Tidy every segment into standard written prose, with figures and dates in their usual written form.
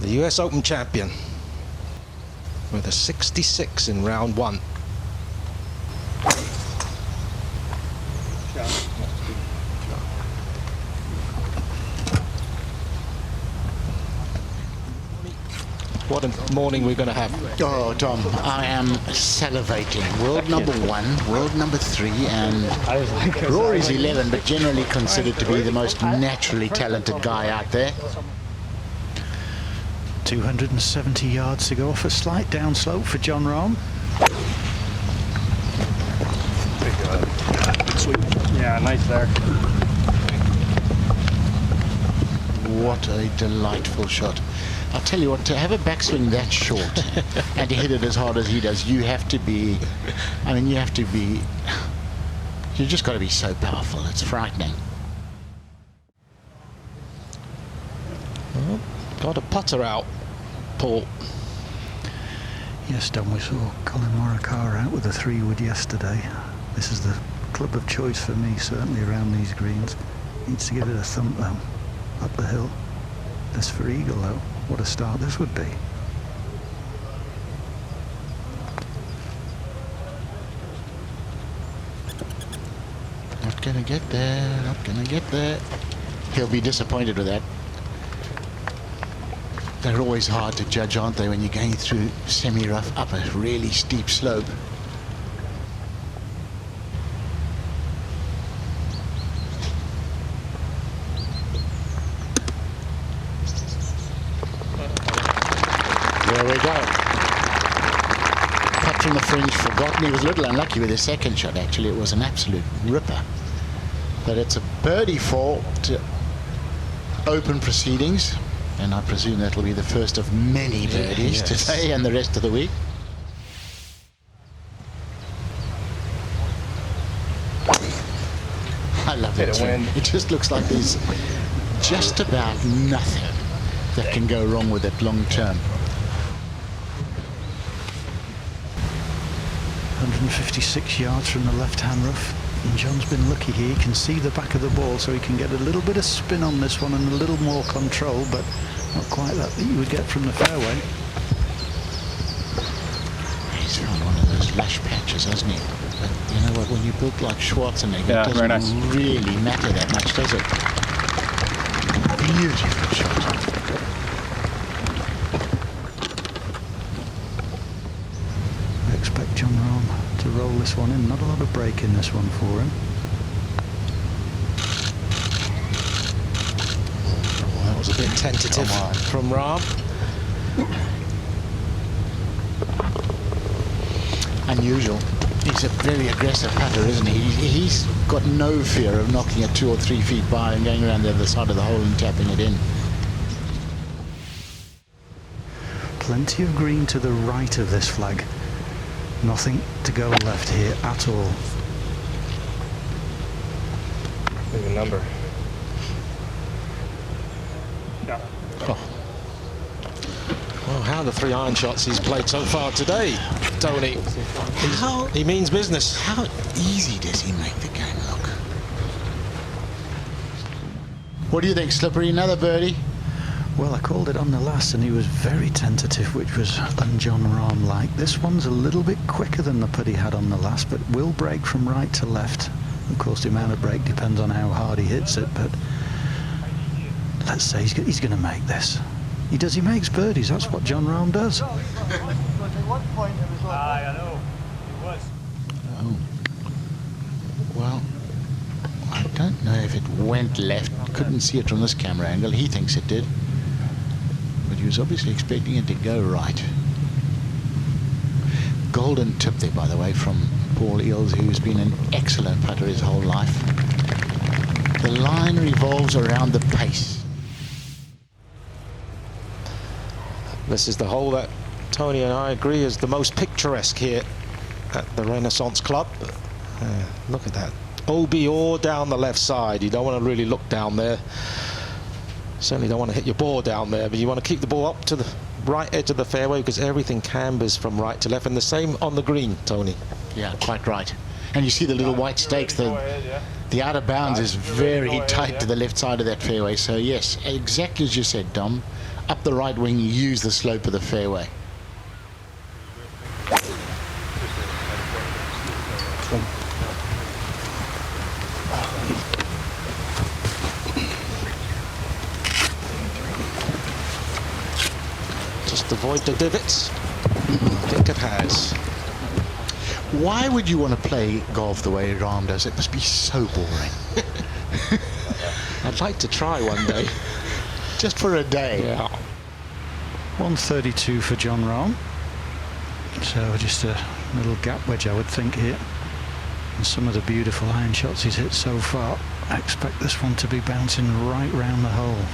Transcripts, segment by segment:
the US Open champion, with a 66 in round one. What a morning we're going to have. Oh, Tom, I am salivating. World number 1, world number 3, and Rory's 11, but generally considered to be the most naturally talented guy out there. 270 yards to go off a slight downslope for Jon Rahm. Sweet. Yeah, nice there. What a delightful shot. I'll tell you what, to have a backswing that short and to hit it as hard as he does, you have to be, I mean, you just got to be so powerful. It's frightening. Well, got a putter out, Paul. Yes, Don, we saw Colin Morikawa out with a 3-wood yesterday. This is the club of choice for me, certainly around these greens. Needs to give it a thump though, up the hill. This for eagle though. What a start this would be. Not gonna get there, not gonna get there. He'll be disappointed with that. They're always hard to judge, aren't they, when you're going through semi-rough up a really steep slope. There we go. Putt from the fringe, forgotten. He was a little unlucky with his second shot, actually. It was an absolute ripper. But it's a birdie for to open proceedings. And I presume that'll be the first of many birdies today and the rest of the week. I love it. It just looks like there's just about nothing that can go wrong with it long term. 156 yards from the left-hand rough. And John's been lucky here. He can see the back of the ball, so he can get a little bit of spin on this one and a little more control, but not quite that you would get from the fairway. He's found one of those lush patches, hasn't he? But you know what? When you build like Schwarzenegger, it doesn't really matter that much, does it? Beautiful shot. I expect Jon Rahm to roll this one in. Not a lot of break in this one for him. Well, that was a bit tentative from Rahm. Unusual. He's a very aggressive putter, isn't he? He's got no fear of knocking it 2 or 3 feet by and going around the other side of the hole and tapping it in. Plenty of green to the right of this flag. Nothing to go left here at all. Maybe a number. Yeah. Oh. Well, how are the 3 iron shots he's played so far today, Tony? He means business. How easy does he make the game look? What do you think, Slippery? Another birdie? Well, I called it on the last and he was very tentative, which was un-Jon Rahm-like. This one's a little bit quicker than the putt he had on the last, but will break from right to left. Of course, the amount of break depends on how hard he hits it, but let's say he's going to make this. He makes birdies. That's what Jon Rahm does. I know. It was. Oh. Well, I don't know if it went left. Couldn't see it from this camera angle. He thinks it did. But he was obviously expecting it to go right. Golden tip there, by the way, from Paul Eales, who's been an excellent putter his whole life. The line revolves around the pace. This is the hole that Tony and I agree is the most picturesque here at the Renaissance Club. Look at that. OB all down the left side. You don't want to really look down there. Certainly don't want to hit your ball down there, but you want to keep the ball up to the right edge of the fairway because everything cambers from right to left, and the same on the green, Tony. Yeah, quite right. And you see the little white stakes. The outer bounds is very tight to the left side of that fairway. So yes, exactly as you said, Dom. up the right wing, use the slope of the fairway. Just avoid the divots. I think it has. Why would you want to play golf the way Rahm does? It must be so boring. I'd like to try one day. Just for a day. Yeah. 132 for Jon Rahm. So just a little gap wedge, I would think, here. And some of the beautiful iron shots he's hit so far, I expect this one to be bouncing right round the hole.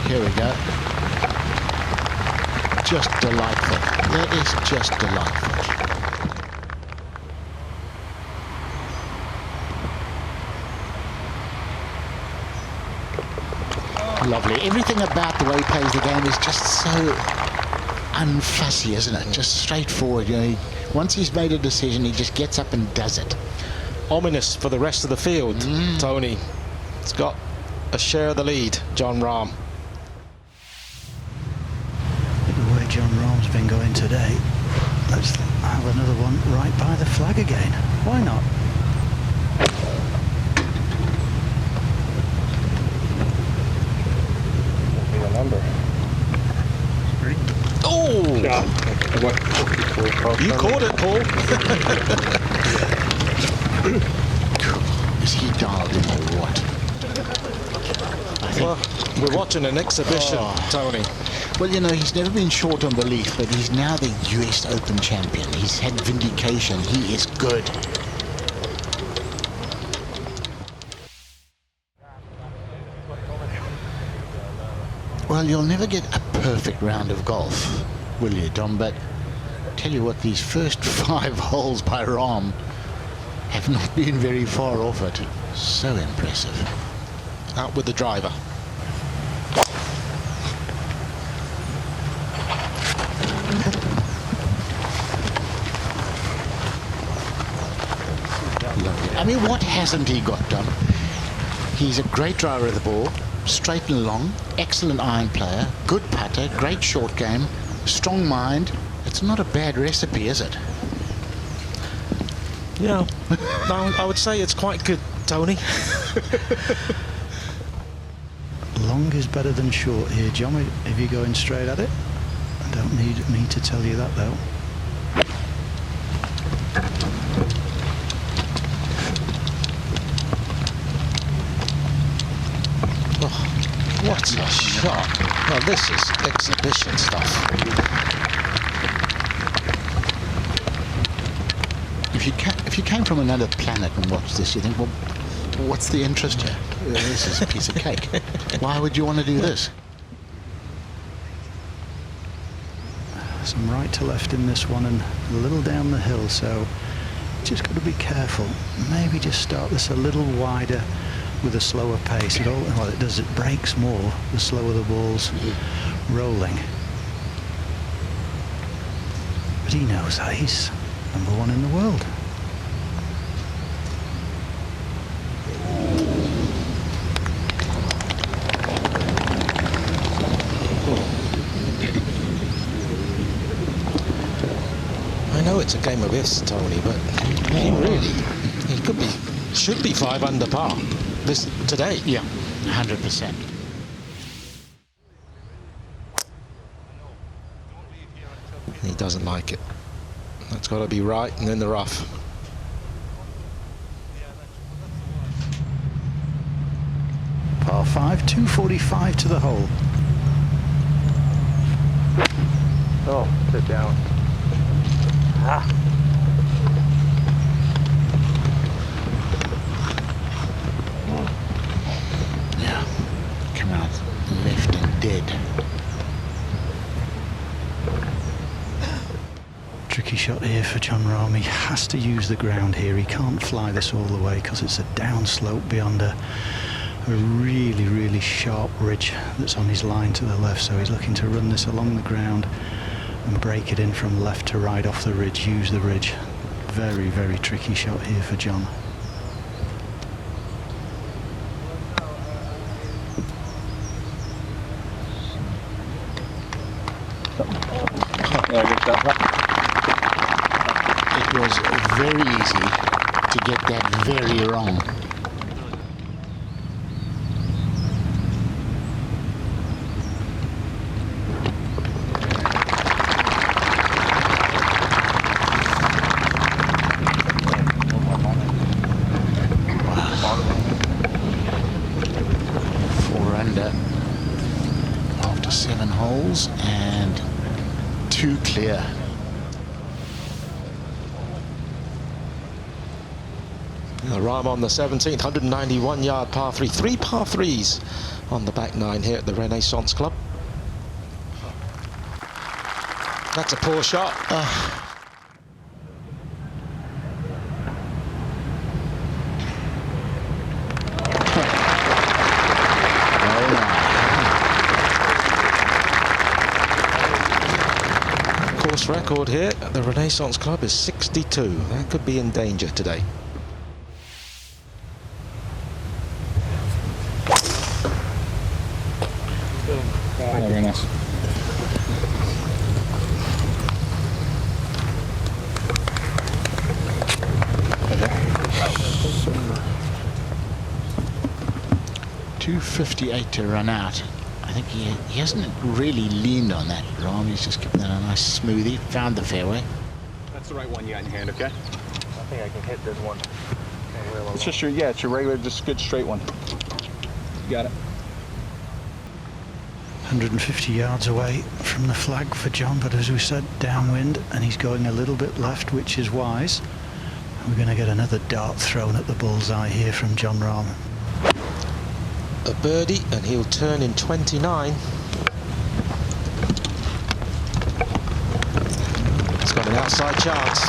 Here we go. Just delightful. That is just delightful. Lovely. Everything about the way he plays the game is just so unfussy, isn't it? Just straightforward. You know, once he's made a decision, he just gets up and does it. Ominous for the rest of the field, Tony. It's got a share of the lead, Jon Rahm. The way Jon Rahm's been going today, let's have another one right by the flag again. Why not? The number. Oh! Yeah. You caught it, Paul. Is he dialed in or what? Well, we're watching an exhibition, Tony. Well, you know, he's never been short on belief, but he's now the US Open champion. He's had vindication. He is good. Well, you'll never get a perfect round of golf, will you, Dom? But tell you what, these first 5 holes by Rahm have not been very far off it. So impressive. Out with the driver. Lovely. I mean, what hasn't he got, Dom? He's a great driver of the ball, straight and long, excellent iron player, good putter, great short game, strong mind. It's not a bad recipe, is it? Yeah. No, I would say it's quite good, Tony. Long is better than short here, John, if you're going straight at it. I don't need me to tell you that, though. Oh, what a shot. Well, this is exhibition stuff. If you came from another planet and watched this, you think, well, what's the interest here? This is a piece of cake. Why would you want to do this? Some right to left in this one and a little down the hill, so just got to be careful. Maybe just start this a little wider with a slower pace. Well, it does, it breaks more the slower the ball's rolling. But he knows that he's #1 in the world. I know it's a game of ifs, Tony, but he should be 5 under par today. Yeah, 100%. He doesn't like it. That's got to be right and in the rough. Par 5, 245 to the hole. Oh, sit down. Ah. Yeah, come out left and dead. Tricky shot here for Jon Rahm. He has to use the ground here. He can't fly this all the way because it's a downslope beyond a really, really sharp ridge that's on his line to the left. So he's looking to run this along the ground and break it in from left to right off the ridge, use the ridge. very, very tricky shot here for Jon. It was very easy to get that very wrong. After 7 holes and 2 clear. Rahm on the 17th, 191-yard par 3. 3 par 3s on the back 9 here at the Renaissance Club. That's a poor shot. Course record here at the Renaissance Club is 62. That could be in danger today. Very nice. .258 to run out. I think he hasn't really leaned on that, Rahm. He's just given that a nice smoothie. Found the fairway. That's the right one you got in your hand, okay? I think I can hit this one. It's just your, it's your regular, just good straight one. You got it. 150 yards away from the flag for Jon, but as we said, downwind, and he's going a little bit left, which is wise. We're going to get another dart thrown at the bullseye here from Jon Rahm. A birdie, and he'll turn in 29. He's got an outside chance.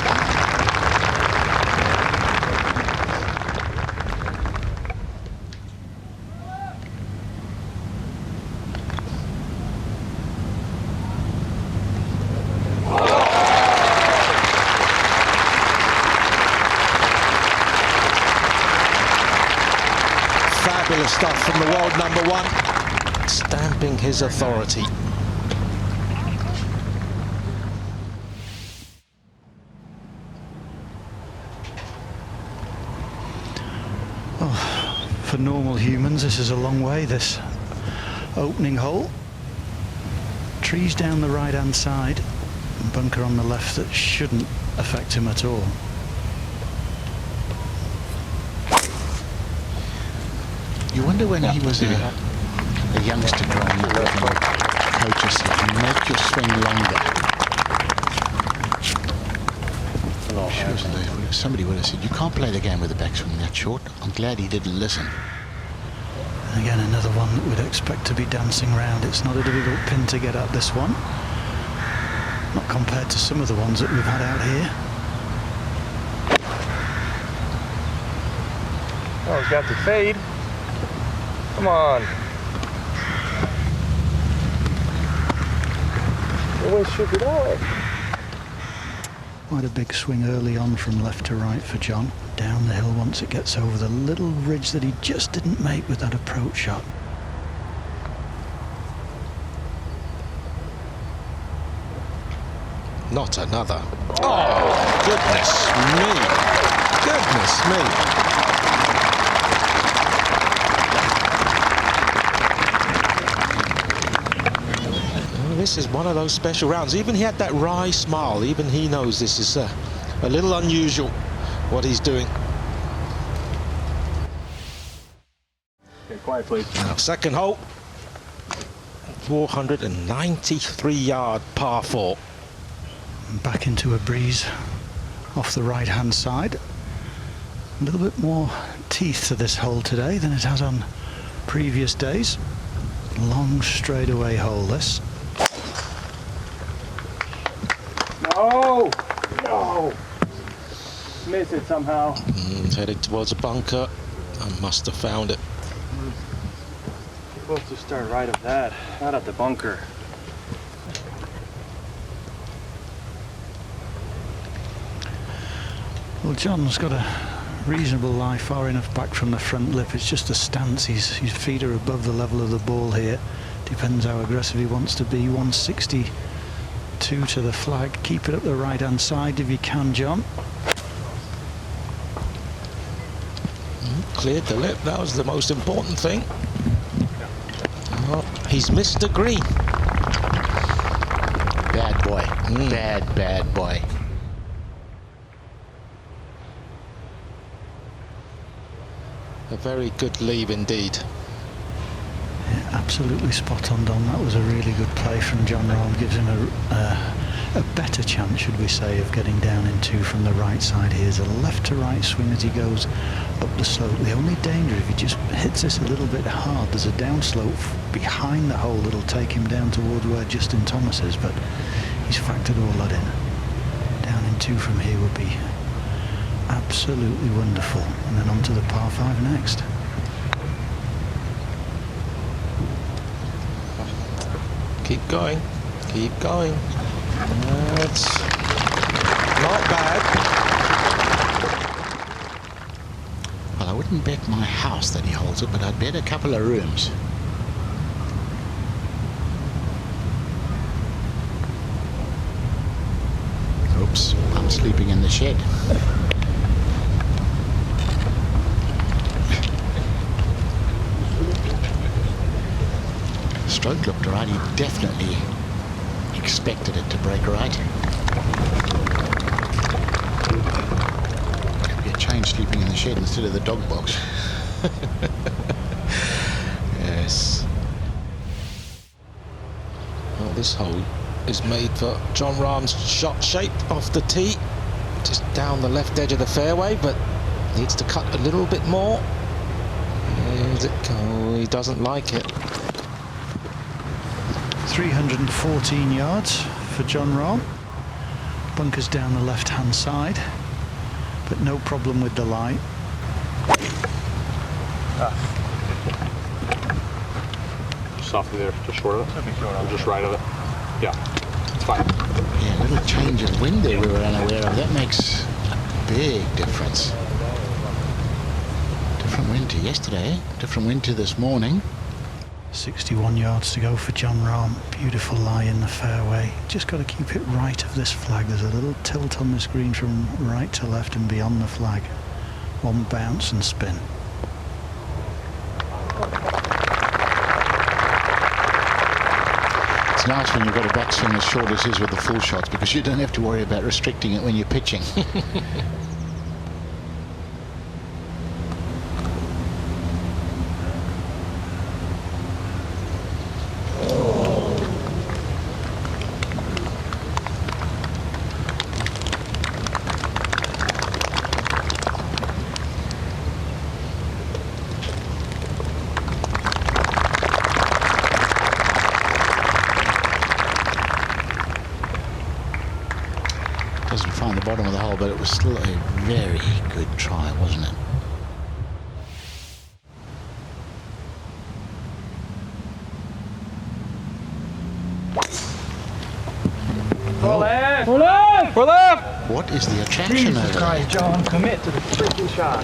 Fabulous stuff from the world #1, stamping his authority. Oh, for normal humans, this is a long way, this opening hole. Trees down the right-hand side, and bunker on the left that shouldn't affect him at all. You wonder when he was a youngster growing up, coaches said, make your swing longer. Sure, somebody would have said, you can't play the game with the backswing that short. I'm glad he didn't listen. And again, another one that we'd expect to be dancing round. It's not a difficult pin to get at, this one. Not compared to some of the ones that we've had out here. Oh, he's got the fade. Come on. Always shoot it out. Quite a big swing early on from left to right for Jon. Down the hill once it gets over the little ridge that he just didn't make with that approach shot. Not another. Oh, goodness me. Goodness me. This is one of those special rounds. Even he had that wry smile. Even he knows this is a little unusual, what he's doing. Okay, quiet, please. Now, second hole. 493-yard par 4. Back into a breeze off the right-hand side. A little bit more teeth to this hole today than it has on previous days. Long straightaway hole, this. No! No! Miss it somehow. Headed towards a bunker. I must have found it. You're supposed to start right of that, not at the bunker. Well, John's got a reasonable lie far enough back from the front lip. It's just a stance. His feet are above the level of the ball here. Depends how aggressive he wants to be. 162 to the flag. Keep it up the right hand side if you can, John. Cleared the lip. That was the most important thing. Oh, he's missed a green. Bad boy. Bad boy. A very good leave indeed. Yeah, absolutely spot on, Don. That was a really good play from Jon Rahm. Gives him a better chance, should we say, of getting down in 2 from the right side. Here's a left to right swing as he goes up the slope. The only danger, if he just hits this a little bit hard, there's a downslope behind the hole that'll take him down towards where Justin Thomas is, but he's factored all that in. Down in 2 from here would be absolutely wonderful. And then on to the par 5 next. Keep going. Keep going. That's not bad. Well, I wouldn't bet my house that he holds it, but I'd bet a couple of rooms. Oops, I'm sleeping in the shed. Stroke looked right. He definitely expected it to break right. Could be a change sleeping in the shed instead of the dog box. Yes. Well, this hole is made for Jon Rahm's shot shape off the tee. Just down the left edge of the fairway, but needs to cut a little bit more. Here's it go. He doesn't like it. 314 yards for Jon Rahm. Bunkers down the left hand side, but no problem with the lie. Softly there, just short of it. Or just right of it. Yeah, it's fine. Yeah, a little change of wind there we were unaware of. That makes a big difference. Different wind to yesterday, different wind to this morning. 61 yards to go for Jon Rahm. Beautiful lie in the fairway. Just got to keep it right of this flag. There's a little tilt on the screen from right to left and beyond the flag. One bounce and spin. It's nice when you've got a backswing as short as his with the full shots, because you don't have to worry about restricting it when you're pitching. Doesn't find the bottom of the hole, but it was still a very good try, wasn't it? We're left! We're left! We're left! What is the attraction over there? John, commit to the freaking shot.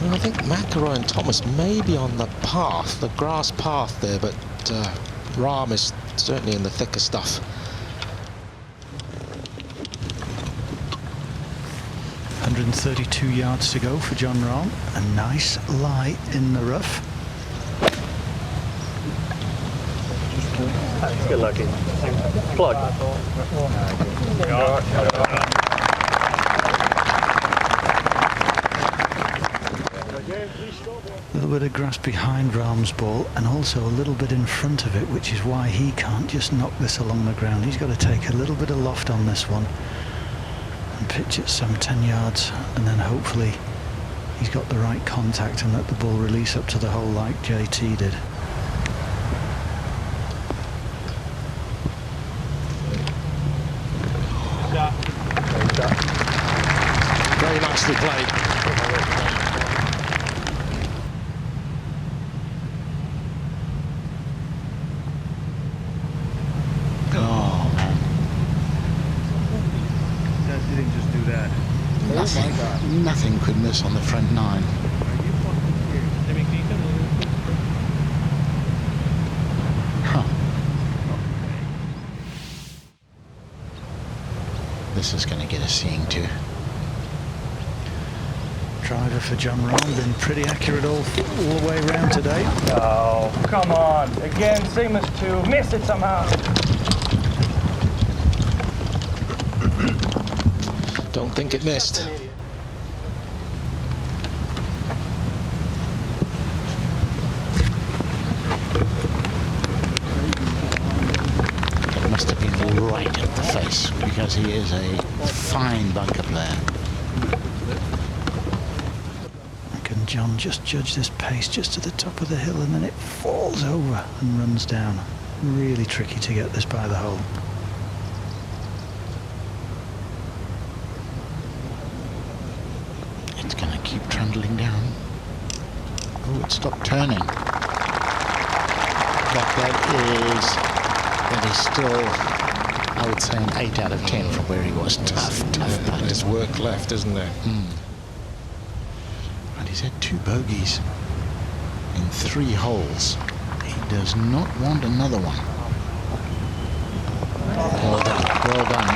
Well, I think McIlroy and Thomas may be on the path, the grass path there, but Rahm is certainly in the thicker stuff. .132 yards to go for Jon Rahm. A nice lie in the rough. Get lucky. Plug. A little bit of grass behind Rahm's ball and also a little bit in front of it, which is why he can't just knock this along the ground. He's got to take a little bit of loft on this one and pitch it some 10 yards, and then hopefully he's got the right contact and let the ball release up to the hole like JT did. Very nicely played. Nothing could miss on the front nine. Huh. This is going to get us seeing too. Driver for Jon Rahm, been pretty accurate all the way around today. Oh, come on. Again, same as 2. Miss it somehow. Don't think it missed. It must have been right at the face because he is a fine bunker player. Can Jon just judge this pace just to the top of the hill and then it falls over and runs down? Really tricky to get this by the hole. It's going to keep trundling down. Oh, it stopped turning. But that is still, I would say, an 8 out of 10 from where he was. Tough putt. There's work left, isn't there? And he's had 2 bogeys in 3 holes. He does not want another one. Well done. Well done.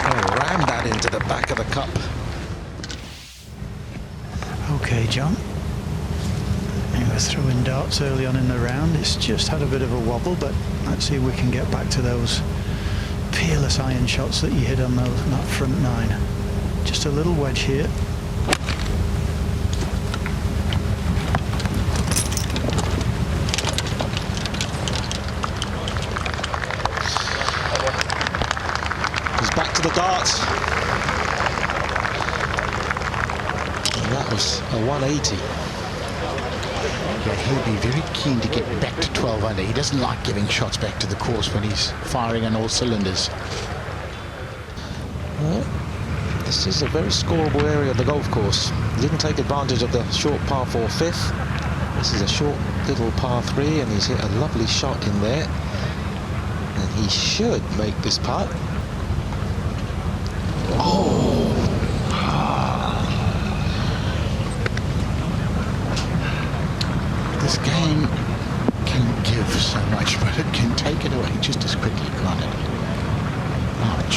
Oh, rammed that into the back of the cup. Okay, Jon. He was throwing darts early on in the round. It's just had a bit of a wobble, but let's see if we can get back to those peerless iron shots that you hit on that front 9. Just a little wedge here. He's back to the darts. And that was a 180. Yeah, he'll be very keen to get back to 12 under. He doesn't like giving shots back to the course when he's firing on all cylinders. Well, this is a very scoreable area of the golf course. He didn't take advantage of the short par 4 fifth. This is a short little par 3 and he's hit a lovely shot in there. And he should make this putt. Oh! This game can give so much, but it can take it away just as quickly, can't it? Ouch.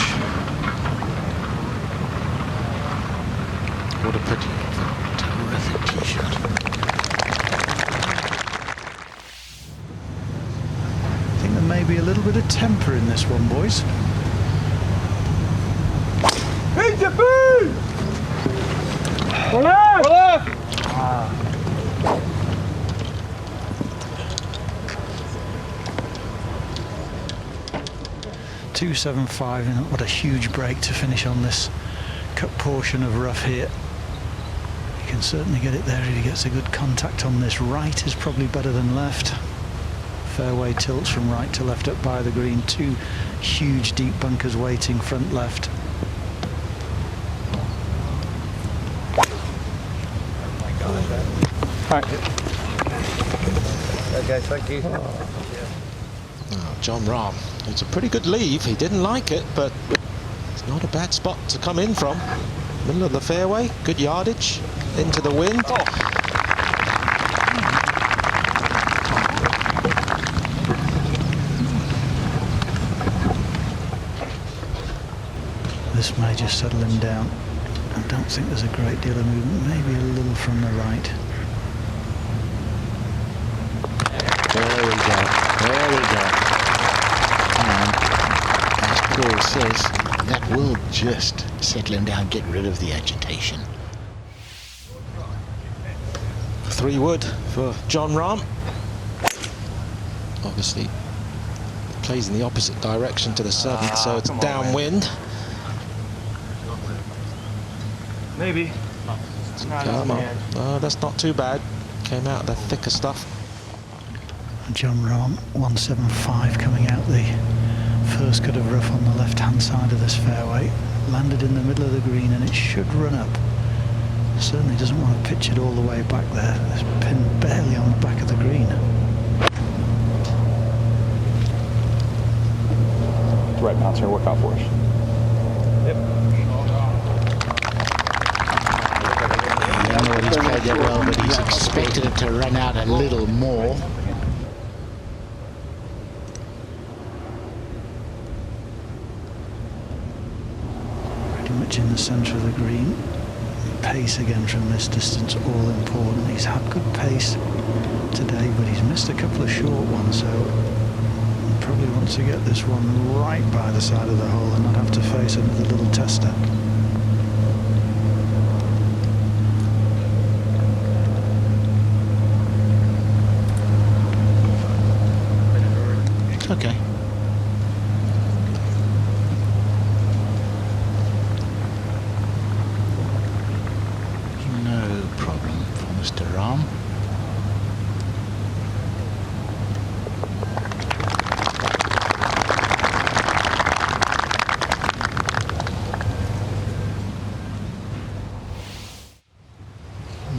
What a pity. Terrific tee shot. I think there may be a little bit of temper in this one, boys. Hey, Japan! Left! 275, and what a huge break to finish on this cut portion of rough here. He can certainly get it there if he gets a good contact on this. Right is probably better than left. Fairway tilts from right to left up by the green. 2 huge deep bunkers waiting front left. All right. Okay, thank you. Oh, Jon Rahm. It's a pretty good leave. He didn't like it, but it's not a bad spot to come in from. Middle of the fairway, good yardage, into the wind. Oh. This may just settle him down. I don't think there's a great deal of movement, maybe a little from the right. There we go. There we go. And as Paul says, that will just settle him down, get rid of the agitation. 3 wood for Jon Rahm. Obviously, plays in the opposite direction to the 7th, so it's downwind. Maybe. Come on. Oh, that's not too bad. Came out the thicker stuff. Jon Rahm, 175 coming out the first cut of rough on the left-hand side of this fairway. Landed in the middle of the green and it should run up. Certainly doesn't want to pitch it all the way back there. This pin barely on the back of the green. The right bouncer, work out for us. don't know what he's played that well, but he's expected it to run out a little more. Pretty much in the centre of the green. Pace again from this distance, all important. He's had good pace today, but he's missed a couple of short ones, so he probably wants to get this one right by the side of the hole and not have to face another little tester. It's okay. No problem for Mr. Rahm.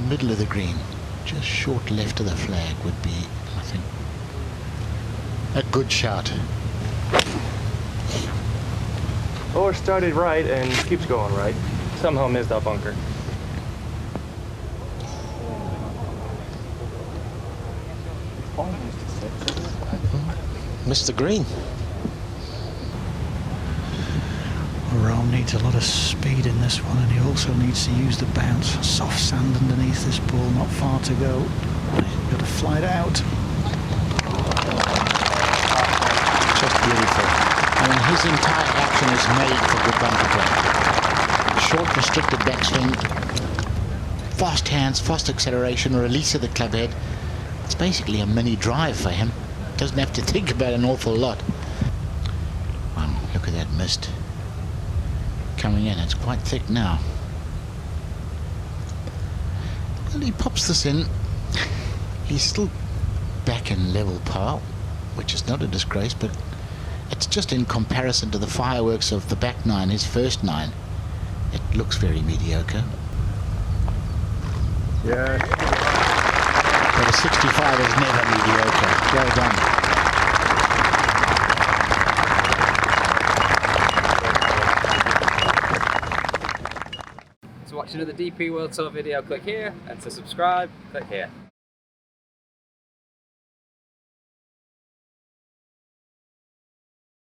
Middle of the green, just short left of the flag would be, I think, a good shot. Or started right and keeps going right. Somehow missed that bunker. Mr. Green. Rahm needs a lot of speed in this one, and he also needs to use the bounce. Soft sand underneath this ball, not far to go. He's got to fly it out. Just beautiful. I mean, his entire action is made for good bunker play. Short, restricted backswing, fast hands, fast acceleration, release of the club head. It's basically a mini drive for him. Doesn't have to think about an awful lot. Look at that mist coming in. It's quite thick now. Well, he pops this in. He's still back in level par, which is not a disgrace, but it's just in comparison to the fireworks of the back nine, his first nine. It looks very mediocre. Yeah. But a 65 is never mediocre. Well done. To watch another DP World Tour video, click here, and to subscribe, click here.